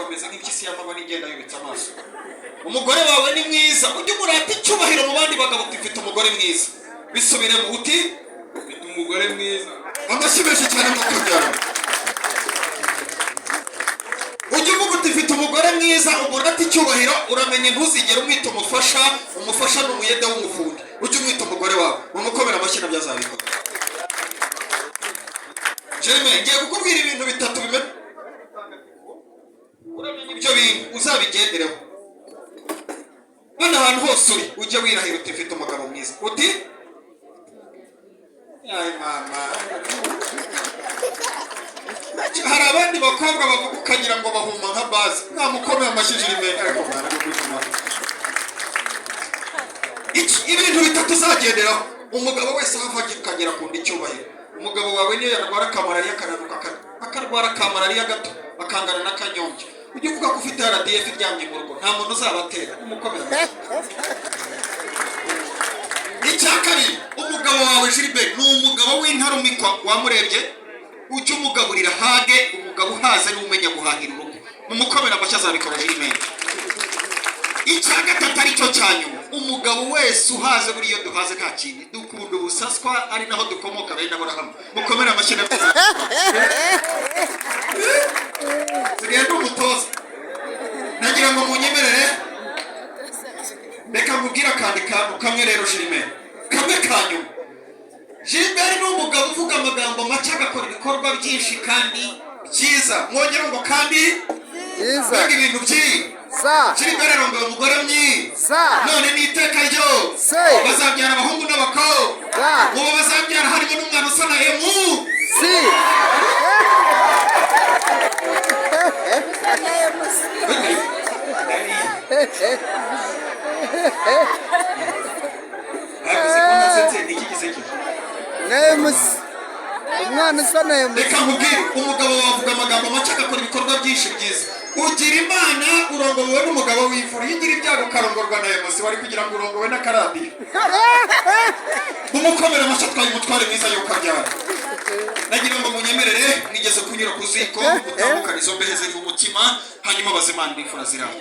ameze nk'impyisi y'amabara igenda yubitse amaso. Umugore wawe ni mwiza, ujye umurata icyubahiro mu bandi bagabo uti mfite umugore mwiza. Bisubiremo uti mfite umugore mwiza. Amashyi menshi cyane mu kubyara. Ujye uvuga uti mfite umugore mwiza, umurata icyubahiro, uramenye ntuzigere umwita umufasha. Umufasha ni umuyede w'umufundi. Ujye umwita umugore wawe, mumukomera amashyi nabyo azabikora. Jeremy, ngiye kukubwira ibintu bitatu bimeze. Uramenye ibyo bintu uzabigendereho. Hano ahantu hose uri ujye wirahira uti mfite umugabo mwiza. Uti ay mama, hari abandi bakobwa bavuga ukagira ngo bahuma nka bazi. Namukomeye amashyi Jeremy, ariko mwana gukuzuma. Ibintu bitatu uzagenderaho. Umugabo wese hava akagera ku ndicyubahiro. Umugabo wawe niyo yarwara kamarariya kananuka akarwara kamarariya gato akangana n'akanyonge. Ujye uvuga ko ufite RDF iryamye mu rugo, nta muntu uzabatera. Umukomera. Icya kabiri, umugabo wawe Gilbert ni umugabo w'intarumikwa wamurebye. Ujye umugaburira hage, umugabo uhaze n'umenya guhahira urugo. Mumukomera amashyi azabikora Gilbert. Icya gatatu ari cyo cyanyuma, umugabo wese uhaze buriyo duhaze nta kindi dukunda ubusaswa, ari naho dukomoka bene Aburahamu. Mukomera amashyi nabyo. Tugenda umutoza. Nagira ngo munyemerere. Reka mubwira kandi kantu kamwe rero Gilbert. Kamwe kanyuma. Gilbert ni umugabo uvuga amagambo make agakora ibikorwa byinshi kandi byiza. Mwongera ngo kandi byiza. Ibintu byinshi. Gilbert rero ngo umugore mwiza. None ni iteka ryo. Bazabyara abahungu n'abakobwa. Uwo bazabyara harimo n'umwana usa na Emu. Umwana usa na Emu. Reka nkubwire, umugabo wavuga amagambo make agakora ibikorwa byinshi byiza. Ugira Imana urongowe n'umugabo w'imfura. Yigira ibyago karongorwa na Emu, wari kugira ngo urongowe n'akaradiyo. Mumukomera amashyi atwaye umutware mwiza yuko abyara. Nagira ngo munyemerere nigeze kunyura ku ziko mutambukana izo mbehe ziri mu mutima, hanyuma bazimana n'imfura ziraho.